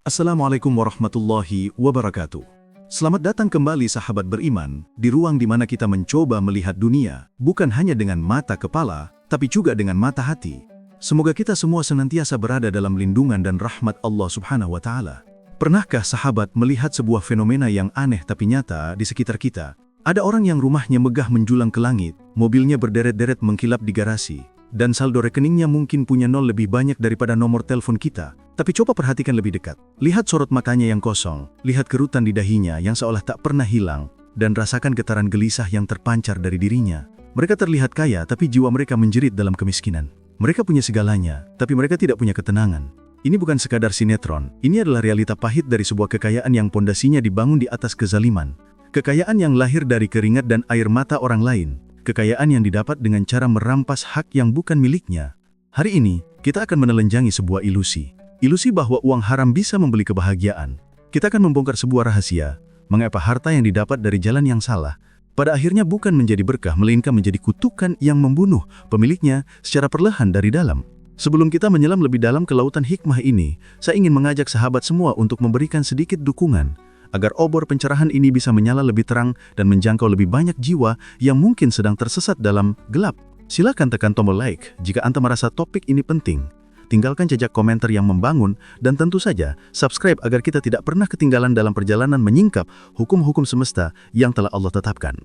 Assalamualaikum warahmatullahi wabarakatuh. Selamat datang kembali sahabat beriman, di ruang di mana kita mencoba melihat dunia, bukan hanya dengan mata kepala, tapi juga dengan mata hati. Semoga kita semua senantiasa berada dalam lindungan dan rahmat Allah Subhanahu wa Ta'ala. Pernahkah sahabat melihat sebuah fenomena yang aneh tapi nyata di sekitar kita? Ada orang yang rumahnya megah menjulang ke langit, mobilnya berderet-deret mengkilap di garasi, dan saldo rekeningnya mungkin punya nol lebih banyak daripada nomor telepon kita. Tapi coba perhatikan lebih dekat. Lihat sorot matanya yang kosong, lihat kerutan di dahinya yang seolah tak pernah hilang, dan rasakan getaran gelisah yang terpancar dari dirinya. Mereka terlihat kaya, tapi jiwa mereka menjerit dalam kemiskinan. Mereka punya segalanya, tapi mereka tidak punya ketenangan. Ini bukan sekadar sinetron, ini adalah realita pahit dari sebuah kekayaan yang pondasinya dibangun di atas kezaliman. Kekayaan yang lahir dari keringat dan air mata orang lain. Kekayaan yang didapat dengan cara merampas hak yang bukan miliknya. Hari ini, kita akan menelenjangi sebuah ilusi. Ilusi bahwa uang haram bisa membeli kebahagiaan. Kita akan membongkar sebuah rahasia, mengapa harta yang didapat dari jalan yang salah, pada akhirnya bukan menjadi berkah, melainkan menjadi kutukan yang membunuh pemiliknya secara perlahan dari dalam. Sebelum kita menyelam lebih dalam ke lautan hikmah ini, saya ingin mengajak sahabat semua untuk memberikan sedikit dukungan, agar obor pencerahan ini bisa menyala lebih terang dan menjangkau lebih banyak jiwa yang mungkin sedang tersesat dalam gelap. Silakan tekan tombol like jika Anda merasa topik ini penting. Tinggalkan jejak komentar yang membangun, dan tentu saja subscribe agar kita tidak pernah ketinggalan dalam perjalanan menyingkap hukum-hukum semesta yang telah Allah tetapkan.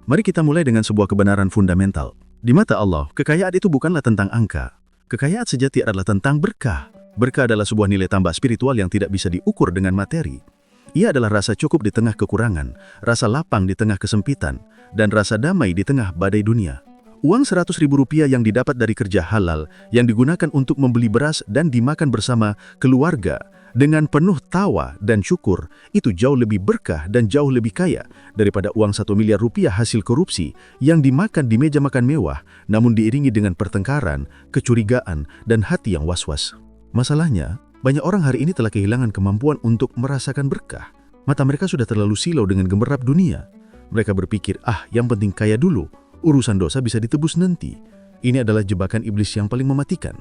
Mari kita mulai dengan sebuah kebenaran fundamental. Di mata Allah, kekayaan itu bukanlah tentang angka. Kekayaan sejati adalah tentang berkah. Berkah adalah sebuah nilai tambah spiritual yang tidak bisa diukur dengan materi. Ia adalah rasa cukup di tengah kekurangan, rasa lapang di tengah kesempitan, dan rasa damai di tengah badai dunia. Uang Rp100.000 yang didapat dari kerja halal, yang digunakan untuk membeli beras dan dimakan bersama keluarga, dengan penuh tawa dan syukur, itu jauh lebih berkah dan jauh lebih kaya daripada uang Rp1 miliar hasil korupsi yang dimakan di meja makan mewah, namun diiringi dengan pertengkaran, kecurigaan, dan hati yang was-was. Masalahnya, banyak orang hari ini telah kehilangan kemampuan untuk merasakan berkah. Mata mereka sudah terlalu silau dengan gemerlap dunia. Mereka berpikir, yang penting kaya dulu, urusan dosa bisa ditebus nanti. Ini adalah jebakan iblis yang paling mematikan.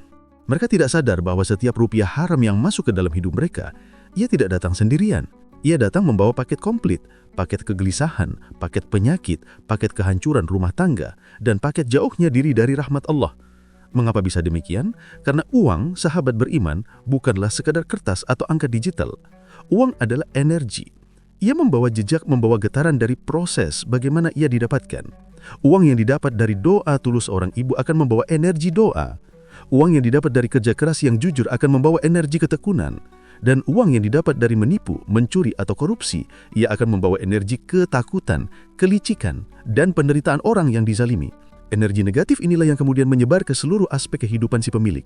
Mereka tidak sadar bahwa setiap rupiah haram yang masuk ke dalam hidup mereka, ia tidak datang sendirian. Ia datang membawa paket komplit, paket kegelisahan, paket penyakit, paket kehancuran rumah tangga, dan paket jauhnya diri dari rahmat Allah. Mengapa bisa demikian? Karena uang, sahabat beriman, bukanlah sekadar kertas atau angka digital. Uang adalah energi. Ia membawa jejak, membawa getaran dari proses bagaimana ia didapatkan. Uang yang didapat dari doa tulus orang ibu akan membawa energi doa. Uang yang didapat dari kerja keras yang jujur akan membawa energi ketekunan. Dan uang yang didapat dari menipu, mencuri atau korupsi, ia akan membawa energi ketakutan, kelicikan, dan penderitaan orang yang dizalimi. Energi negatif inilah yang kemudian menyebar ke seluruh aspek kehidupan si pemilik.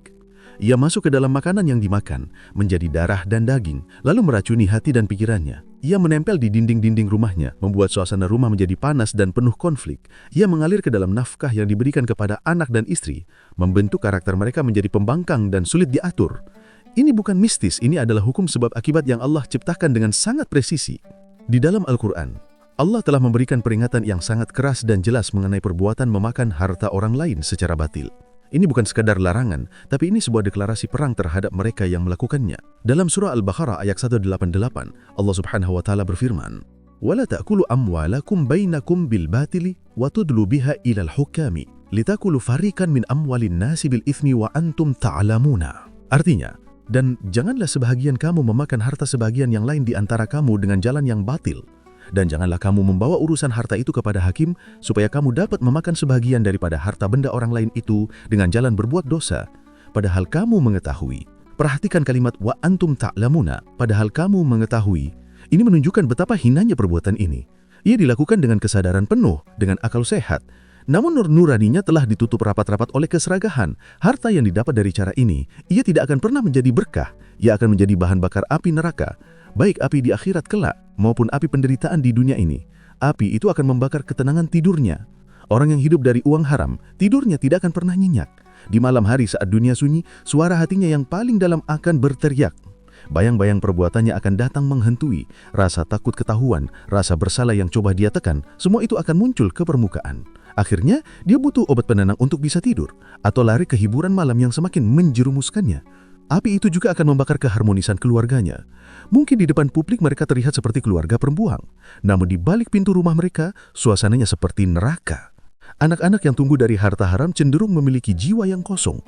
Ia masuk ke dalam makanan yang dimakan, menjadi darah dan daging, lalu meracuni hati dan pikirannya. Ia menempel di dinding-dinding rumahnya, membuat suasana rumah menjadi panas dan penuh konflik. Ia mengalir ke dalam nafkah yang diberikan kepada anak dan istri, membentuk karakter mereka menjadi pembangkang dan sulit diatur. Ini bukan mistis, ini adalah hukum sebab akibat yang Allah ciptakan dengan sangat presisi. Di dalam Al-Quran, Allah telah memberikan peringatan yang sangat keras dan jelas mengenai perbuatan memakan harta orang lain secara batil. Ini bukan sekadar larangan, tapi ini sebuah deklarasi perang terhadap mereka yang melakukannya. Dalam surah Al-Baqarah ayat 188, Allah Subhanahu wa Ta'ala berfirman, "Wala ta'kulu amwalakum bainakum bil batili wa tudlu biha ilal hukami litakulu fariqan min amwalin nasi bil itsmi wa antum ta'lamuna." Artinya, dan janganlah sebahagian kamu memakan harta sebagian yang lain di antara kamu dengan jalan yang batil. Dan janganlah kamu membawa urusan harta itu kepada hakim, supaya kamu dapat memakan sebagian daripada harta benda orang lain itu dengan jalan berbuat dosa, padahal kamu mengetahui. Perhatikan kalimat wa antum ta'lamuna, padahal kamu mengetahui. Ini menunjukkan betapa hinanya perbuatan ini. Ia dilakukan dengan kesadaran penuh, dengan akal sehat. Namun nur nuraninya telah ditutup rapat-rapat oleh keseragahan. Harta yang didapat dari cara ini, ia tidak akan pernah menjadi berkah. Ia akan menjadi bahan bakar api neraka. Baik api di akhirat kelak, maupun api penderitaan di dunia ini. Api itu akan membakar ketenangan tidurnya. Orang yang hidup dari uang haram, tidurnya tidak akan pernah nyenyak. Di malam hari saat dunia sunyi, suara hatinya yang paling dalam akan berteriak. Bayang-bayang perbuatannya akan datang menghantui. Rasa takut ketahuan, rasa bersalah yang coba dia tekan, semua itu akan muncul ke permukaan. Akhirnya, dia butuh obat penenang untuk bisa tidur, atau lari ke hiburan malam yang semakin menjerumuskannya. Api itu juga akan membakar keharmonisan keluarganya. Mungkin di depan publik mereka terlihat seperti keluarga perempuan, namun di balik pintu rumah mereka, suasananya seperti neraka. Anak-anak yang tumbuh dari harta haram cenderung memiliki jiwa yang kosong.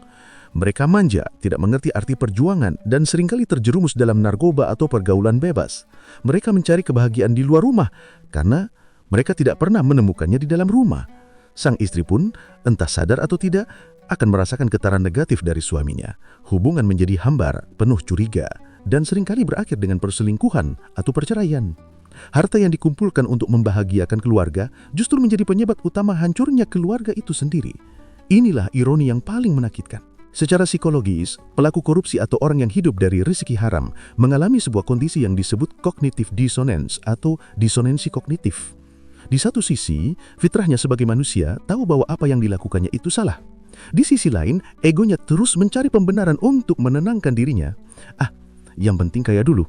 Mereka manja, tidak mengerti arti perjuangan, dan seringkali terjerumus dalam narkoba atau pergaulan bebas. Mereka mencari kebahagiaan di luar rumah, karena mereka tidak pernah menemukannya di dalam rumah. Sang istri pun, entah sadar atau tidak, akan merasakan getaran negatif dari suaminya. Hubungan menjadi hambar, penuh curiga, dan seringkali berakhir dengan perselingkuhan atau perceraian. Harta yang dikumpulkan untuk membahagiakan keluarga justru menjadi penyebab utama hancurnya keluarga itu sendiri. Inilah ironi yang paling menakutkan. Secara psikologis, pelaku korupsi atau orang yang hidup dari rezeki haram mengalami sebuah kondisi yang disebut cognitive dissonance atau disonansi kognitif. Di satu sisi, fitrahnya sebagai manusia tahu bahwa apa yang dilakukannya itu salah. Di sisi lain, egonya terus mencari pembenaran untuk menenangkan dirinya. Yang penting kaya dulu.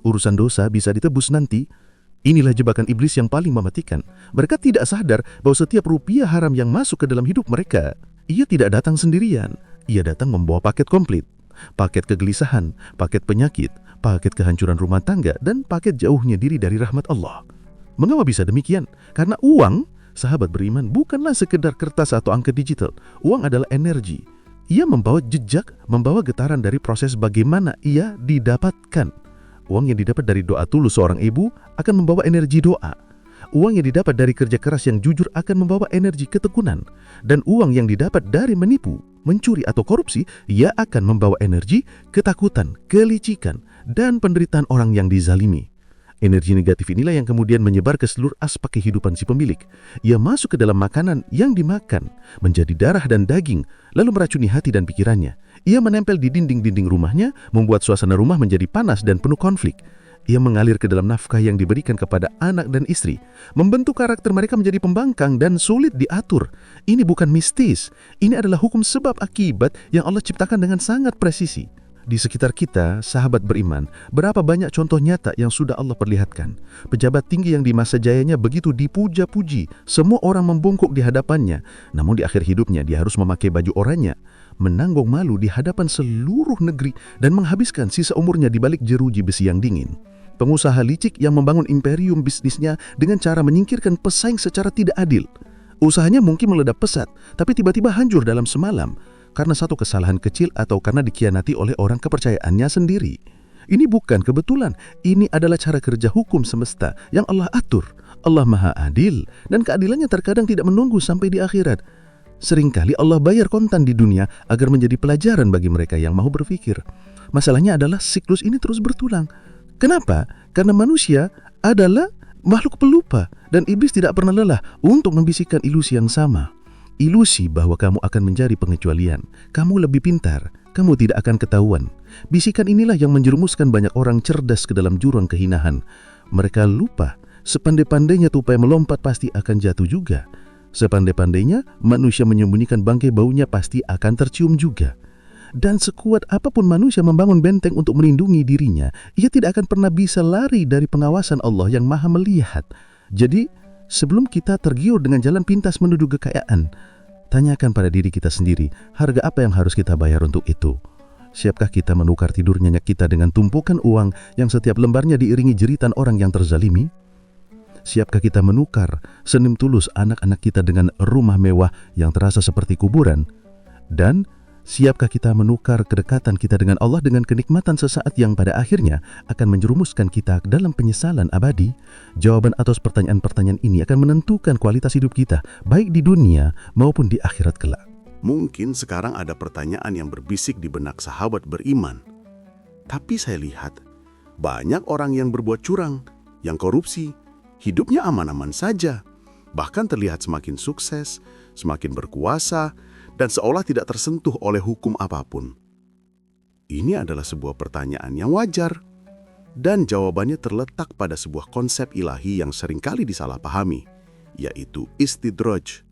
Urusan dosa bisa ditebus nanti. Inilah jebakan iblis yang paling mematikan. Mereka tidak sadar bahwa setiap rupiah haram yang masuk ke dalam hidup mereka, ia tidak datang sendirian. Ia datang membawa paket komplit. Paket kegelisahan, paket penyakit, paket kehancuran rumah tangga, dan paket jauhnya diri dari rahmat Allah. Mengapa bisa demikian? Karena uang, sahabat beriman, bukanlah sekedar kertas atau angka digital. Uang adalah energi. Ia membawa jejak, membawa getaran dari proses bagaimana ia didapatkan. Uang yang didapat dari doa tulus seorang ibu akan membawa energi doa. Uang yang didapat dari kerja keras yang jujur akan membawa energi ketekunan. Dan uang yang didapat dari menipu, mencuri atau korupsi, ia akan membawa energi ketakutan, kelicikan, dan penderitaan orang yang dizalimi. Energi negatif inilah yang kemudian menyebar ke seluruh aspek kehidupan si pemilik. Ia masuk ke dalam makanan yang dimakan, menjadi darah dan daging, lalu meracuni hati dan pikirannya. Ia menempel di dinding-dinding rumahnya, membuat suasana rumah menjadi panas dan penuh konflik. Ia mengalir ke dalam nafkah yang diberikan kepada anak dan istri, membentuk karakter mereka menjadi pembangkang dan sulit diatur. Ini bukan mistis, ini adalah hukum sebab akibat yang Allah ciptakan dengan sangat presisi. Di sekitar kita, sahabat beriman, berapa banyak contoh nyata yang sudah Allah perlihatkan. Pejabat tinggi yang di masa jayanya begitu dipuja-puji, semua orang membungkuk di hadapannya, namun di akhir hidupnya dia harus memakai baju oranye, menanggung malu di hadapan seluruh negeri, dan menghabiskan sisa umurnya di balik jeruji besi yang dingin. Pengusaha licik yang membangun imperium bisnisnya dengan cara menyingkirkan pesaing secara tidak adil. Usahanya mungkin meledak pesat, tapi tiba-tiba hancur dalam semalam, karena satu kesalahan kecil atau karena dikhianati oleh orang kepercayaannya sendiri. Ini bukan kebetulan, ini adalah cara kerja hukum semesta yang Allah atur. Allah Maha Adil, dan keadilannya terkadang tidak menunggu sampai di akhirat. Seringkali Allah bayar kontan di dunia agar menjadi pelajaran bagi mereka yang mau berpikir. Masalahnya adalah siklus ini terus bertulang. Kenapa? Karena manusia adalah makhluk pelupa, dan iblis tidak pernah lelah untuk membisikkan ilusi yang sama. Ilusi bahwa kamu akan menjadi pengecualian, kamu lebih pintar, kamu tidak akan ketahuan. Bisikan inilah yang menjerumuskan banyak orang cerdas ke dalam jurang kehinaan. Mereka lupa, sepandai-pandainya tupai melompat pasti akan jatuh juga. Sepandai-pandainya manusia menyembunyikan bangkai baunya pasti akan tercium juga. Dan sekuat apapun manusia membangun benteng untuk melindungi dirinya, ia tidak akan pernah bisa lari dari pengawasan Allah yang Maha Melihat. Jadi, sebelum kita tergiur dengan jalan pintas menuju kekayaan, tanyakan pada diri kita sendiri, harga apa yang harus kita bayar untuk itu? Siapkah kita menukar tidur nyenyak kita dengan tumpukan uang yang setiap lembarnya diiringi jeritan orang yang terzalimi? Siapkah kita menukar senyum tulus anak-anak kita dengan rumah mewah yang terasa seperti kuburan? Dan siapkah kita menukar kedekatan kita dengan Allah dengan kenikmatan sesaat yang pada akhirnya akan menjerumuskan kita dalam penyesalan abadi? Jawaban atas pertanyaan-pertanyaan ini akan menentukan kualitas hidup kita, baik di dunia maupun di akhirat kelak. Mungkin sekarang ada pertanyaan yang berbisik di benak sahabat beriman. Tapi saya lihat, banyak orang yang berbuat curang, yang korupsi, hidupnya aman-aman saja. Bahkan terlihat semakin sukses, semakin berkuasa, dan seolah tidak tersentuh oleh hukum apapun. Ini adalah sebuah pertanyaan yang wajar, dan jawabannya terletak pada sebuah konsep ilahi yang seringkali disalahpahami, yaitu istidraj.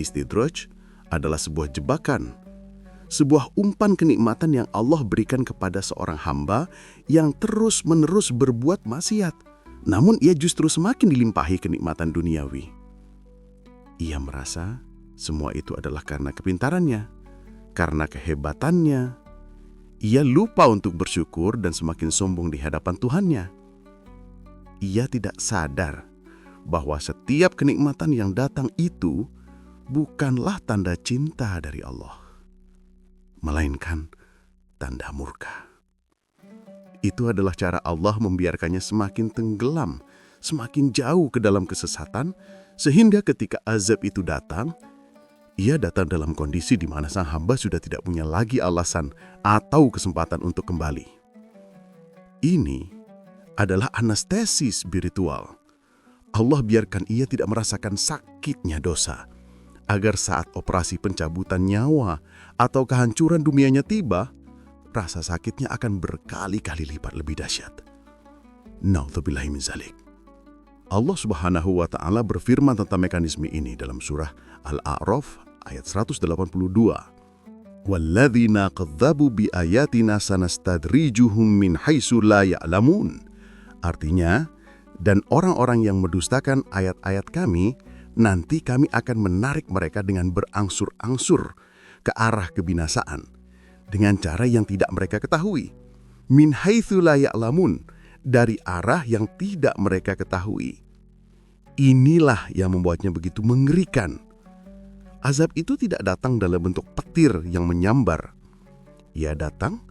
Istidraj adalah sebuah jebakan, sebuah umpan kenikmatan yang Allah berikan kepada seorang hamba yang terus-menerus berbuat maksiat, namun ia justru semakin dilimpahi kenikmatan duniawi. Ia merasa semua itu adalah karena kepintarannya, karena kehebatannya. Ia lupa untuk bersyukur dan semakin sombong di hadapan Tuhannya. Ia tidak sadar bahwa setiap kenikmatan yang datang itu bukanlah tanda cinta dari Allah, melainkan tanda murka. Itu adalah cara Allah membiarkannya semakin tenggelam, semakin jauh ke dalam kesesatan, sehingga ketika azab itu datang, ia datang dalam kondisi di mana sang hamba sudah tidak punya lagi alasan atau kesempatan untuk kembali. Ini adalah anestesi spiritual. Allah biarkan ia tidak merasakan sakitnya dosa, agar saat operasi pencabutan nyawa atau kehancuran dunianya tiba, rasa sakitnya akan berkali-kali lipat lebih dahsyat. Na'udzubillahi min dzalik. Allah Subhanahu wa Ta'ala berfirman tentang mekanisme ini dalam surah Al-A'raf ayat 182. Walladzina kadzdzabu biayatina sanastadrijuhum min haitsu la ya'lamun. Artinya, dan orang-orang yang mendustakan ayat-ayat kami, nanti kami akan menarik mereka dengan berangsur-angsur ke arah kebinasaan dengan cara yang tidak mereka ketahui. Min haitsu la ya'lamun, dari arah yang tidak mereka ketahui. Inilah yang membuatnya begitu mengerikan. Azab itu tidak datang dalam bentuk petir yang menyambar. Ia datang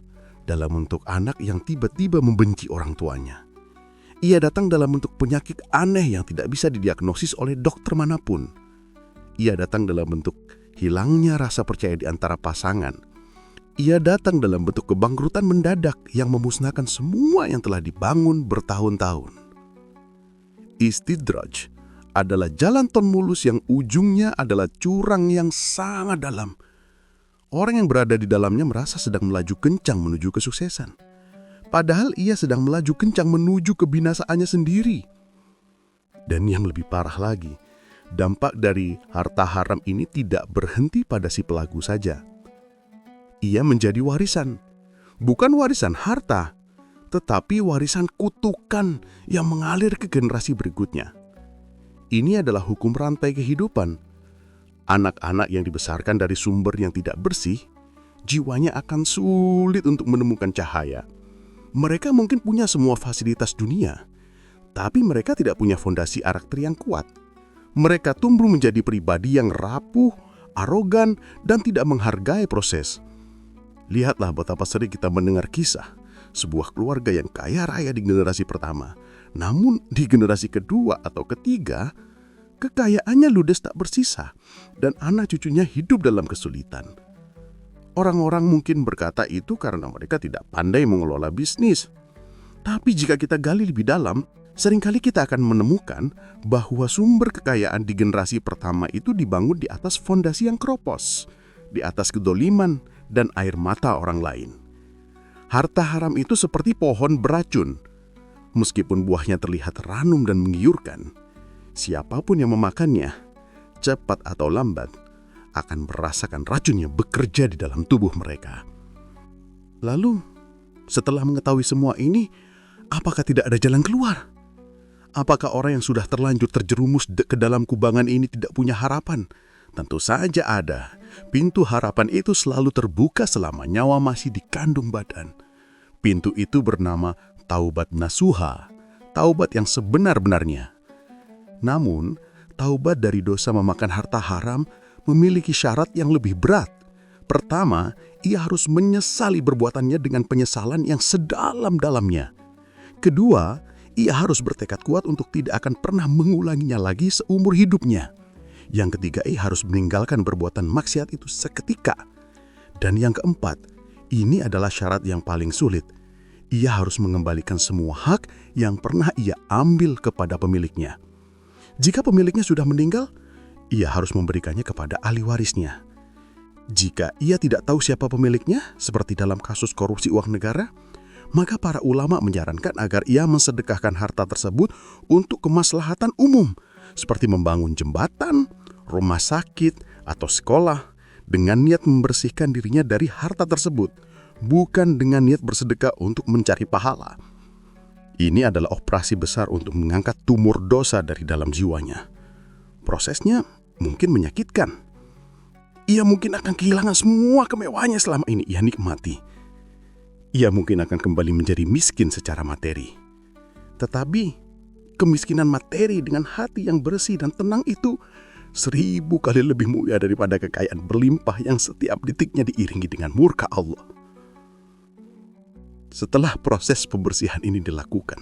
dalam bentuk anak yang tiba-tiba membenci orang tuanya. Ia datang dalam bentuk penyakit aneh yang tidak bisa didiagnosis oleh dokter manapun. Ia datang dalam bentuk hilangnya rasa percaya di antara pasangan. Ia datang dalam bentuk kebangkrutan mendadak yang memusnahkan semua yang telah dibangun bertahun-tahun. Istidraj adalah jalan ton mulus yang ujungnya adalah jurang yang sangat dalam. Orang yang berada di dalamnya merasa sedang melaju kencang menuju kesuksesan, padahal ia sedang melaju kencang menuju kebinasaannya sendiri. Dan yang lebih parah lagi, dampak dari harta haram ini tidak berhenti pada si pelaku saja. Ia menjadi warisan, bukan warisan harta, tetapi warisan kutukan yang mengalir ke generasi berikutnya. Ini adalah hukum rantai kehidupan. Anak-anak yang dibesarkan dari sumber yang tidak bersih, jiwanya akan sulit untuk menemukan cahaya. Mereka mungkin punya semua fasilitas dunia, tapi mereka tidak punya fondasi karakter yang kuat. Mereka tumbuh menjadi pribadi yang rapuh, arogan, dan tidak menghargai proses. Lihatlah betapa sering kita mendengar kisah sebuah keluarga yang kaya raya di generasi pertama, namun di generasi kedua atau ketiga, kekayaannya ludes tak bersisa dan anak cucunya hidup dalam kesulitan. Orang-orang mungkin berkata itu karena mereka tidak pandai mengelola bisnis. Tapi jika kita gali lebih dalam, seringkali kita akan menemukan bahwa sumber kekayaan di generasi pertama itu dibangun di atas fondasi yang keropos, di atas kedoliman dan air mata orang lain. Harta haram itu seperti pohon beracun. Meskipun buahnya terlihat ranum dan menggiurkan, siapapun yang memakannya, cepat atau lambat, akan merasakan racunnya bekerja di dalam tubuh mereka. Lalu, setelah mengetahui semua ini, apakah tidak ada jalan keluar? Apakah orang yang sudah terlanjur terjerumus ke dalam kubangan ini tidak punya harapan? Tentu saja ada. Pintu harapan itu selalu terbuka selama nyawa masih dikandung badan. Pintu itu bernama taubat nasuha, taubat yang sebenar-benarnya. Namun, taubat dari dosa memakan harta haram memiliki syarat yang lebih berat. Pertama, ia harus menyesali perbuatannya dengan penyesalan yang sedalam-dalamnya. Kedua, ia harus bertekad kuat untuk tidak akan pernah mengulanginya lagi seumur hidupnya. Yang ketiga, ia harus meninggalkan perbuatan maksiat itu seketika. Dan yang keempat, ini adalah syarat yang paling sulit. Ia harus mengembalikan semua hak yang pernah ia ambil kepada pemiliknya. Jika pemiliknya sudah meninggal, ia harus memberikannya kepada ahli warisnya. Jika ia tidak tahu siapa pemiliknya, seperti dalam kasus korupsi uang negara, maka para ulama menyarankan agar ia mensedekahkan harta tersebut untuk kemaslahatan umum, seperti membangun jembatan, rumah sakit, atau sekolah, dengan niat membersihkan dirinya dari harta tersebut, bukan dengan niat bersedekah untuk mencari pahala. Ini adalah operasi besar untuk mengangkat tumor dosa dari dalam jiwanya. Prosesnya mungkin menyakitkan. Ia mungkin akan kehilangan semua kemewahannya selama ini ia nikmati. ia mungkin akan kembali menjadi miskin secara materi. Tetapi kemiskinan materi dengan hati yang bersih dan tenang itu 1000 kali lebih mulia daripada kekayaan berlimpah yang setiap detiknya diiringi dengan murka Allah. Setelah proses pembersihan ini dilakukan,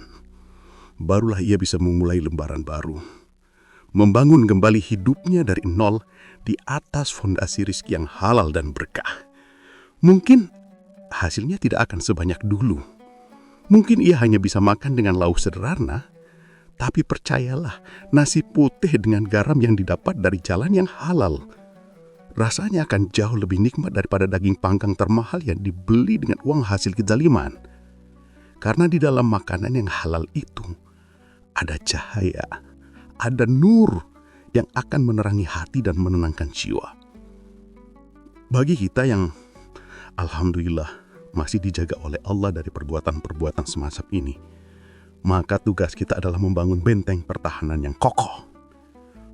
barulah ia bisa memulai lembaran baru, membangun kembali hidupnya dari nol di atas fondasi rizki yang halal dan berkah. Mungkin hasilnya tidak akan sebanyak dulu. Mungkin ia hanya bisa makan dengan lauk sederhana, tapi percayalah, nasi putih dengan garam yang didapat dari jalan yang halal rasanya akan jauh lebih nikmat daripada daging panggang termahal yang dibeli dengan uang hasil kezaliman. Karena di dalam makanan yang halal itu ada cahaya, ada nur yang akan menerangi hati dan menenangkan jiwa. Bagi kita yang alhamdulillah masih dijaga oleh Allah dari perbuatan-perbuatan semacam ini, maka tugas kita adalah membangun benteng pertahanan yang kokoh.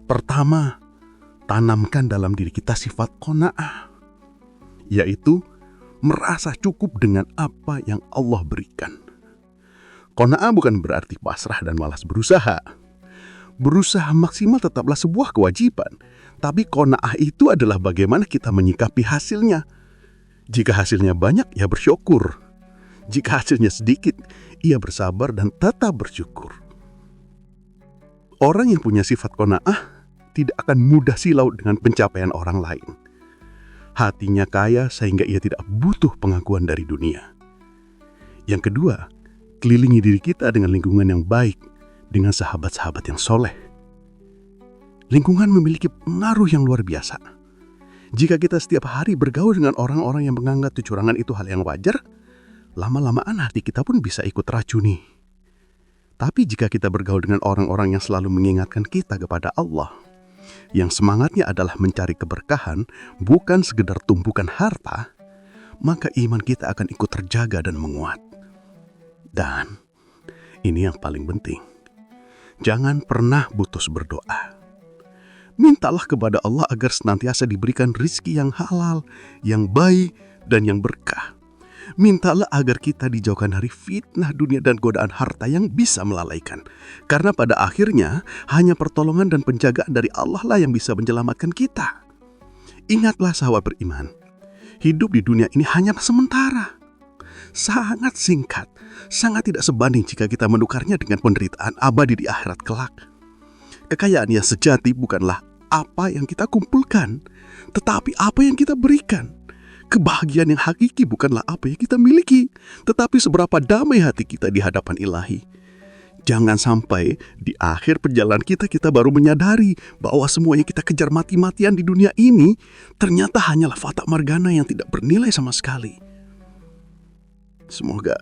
Pertama, tanamkan dalam diri kita sifat qanaah, yaitu merasa cukup dengan apa yang Allah berikan. Qanaah bukan berarti pasrah dan malas berusaha. Berusaha maksimal tetaplah sebuah kewajiban, tapi qanaah itu adalah bagaimana kita menyikapi hasilnya. Jika hasilnya banyak, ya bersyukur. Jika hasilnya sedikit, ia bersabar dan tetap bersyukur. Orang yang punya sifat qanaah tidak akan mudah silau dengan pencapaian orang lain. Hatinya kaya sehingga ia tidak butuh pengakuan dari dunia. Yang kedua, kelilingi diri kita dengan lingkungan yang baik, dengan sahabat-sahabat yang soleh. Lingkungan memiliki pengaruh yang luar biasa. Jika kita setiap hari bergaul dengan orang-orang yang menganggap kecurangan itu hal yang wajar, lama-lamaan hati kita pun bisa ikut racuni. Tapi jika kita bergaul dengan orang-orang yang selalu mengingatkan kita kepada Allah, yang semangatnya adalah mencari keberkahan, bukan sekedar tumpukan harta, maka iman kita akan ikut terjaga dan menguat. Dan ini yang paling penting, jangan pernah putus berdoa. Mintalah kepada Allah agar senantiasa diberikan rizki yang halal, yang baik, dan yang berkah. Mintalah agar kita dijauhkan dari fitnah dunia dan godaan harta yang bisa melalaikan. Karena pada akhirnya hanya pertolongan dan penjagaan dari Allah lah yang bisa menyelamatkan kita. Ingatlah sahabat beriman, hidup di dunia ini hanya sementara. Sangat singkat, sangat tidak sebanding jika kita menukarnya dengan penderitaan abadi di akhirat kelak. Kekayaan yang sejati bukanlah apa yang kita kumpulkan, tetapi apa yang kita berikan. Kebahagiaan yang hakiki bukanlah apa yang kita miliki, tetapi seberapa damai hati kita di hadapan Ilahi. Jangan sampai di akhir perjalanan kita baru menyadari bahwa semua yang kita kejar mati-matian di dunia ini ternyata hanyalah fata morgana yang tidak bernilai sama sekali. Semoga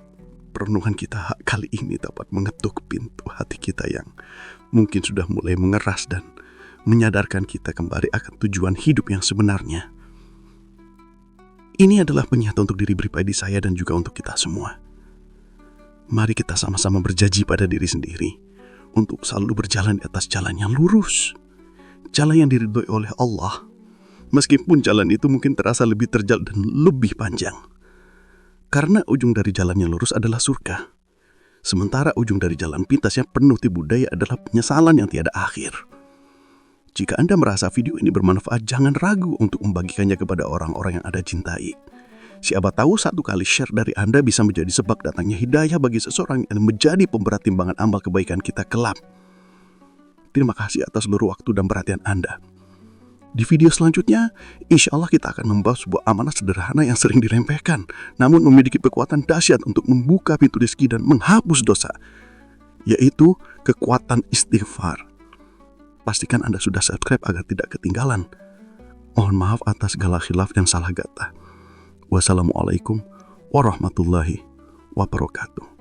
perenungan kita kali ini dapat mengetuk pintu hati kita yang mungkin sudah mulai mengeras dan menyadarkan kita kembali akan tujuan hidup yang sebenarnya. Ini adalah pengingat untuk diri pribadi saya dan juga untuk kita semua. Mari kita sama-sama berjanji pada diri sendiri untuk selalu berjalan di atas jalan yang lurus, jalan yang diridhoi oleh Allah, meskipun jalan itu mungkin terasa lebih terjal dan lebih panjang. Karena ujung dari jalan yang lurus adalah surga, sementara ujung dari jalan pintas yang penuh tipu daya adalah penyesalan yang tiada akhir. Jika Anda merasa video ini bermanfaat, jangan ragu untuk membagikannya kepada orang-orang yang Anda cintai. Siapa tahu satu kali share dari Anda bisa menjadi sebab datangnya hidayah bagi seseorang yang menjadi pemberat timbangan amal kebaikan kita kelak. Terima kasih atas seluruh waktu dan perhatian Anda. Di video selanjutnya, insya Allah kita akan membawa sebuah amanah sederhana yang sering diremehkan, namun memiliki kekuatan dahsyat untuk membuka pintu rezeki dan menghapus dosa, yaitu kekuatan istighfar. Pastikan Anda sudah subscribe agar tidak ketinggalan. Mohon maaf atas segala khilaf dan salah kata. Wassalamualaikum warahmatullahi wabarakatuh.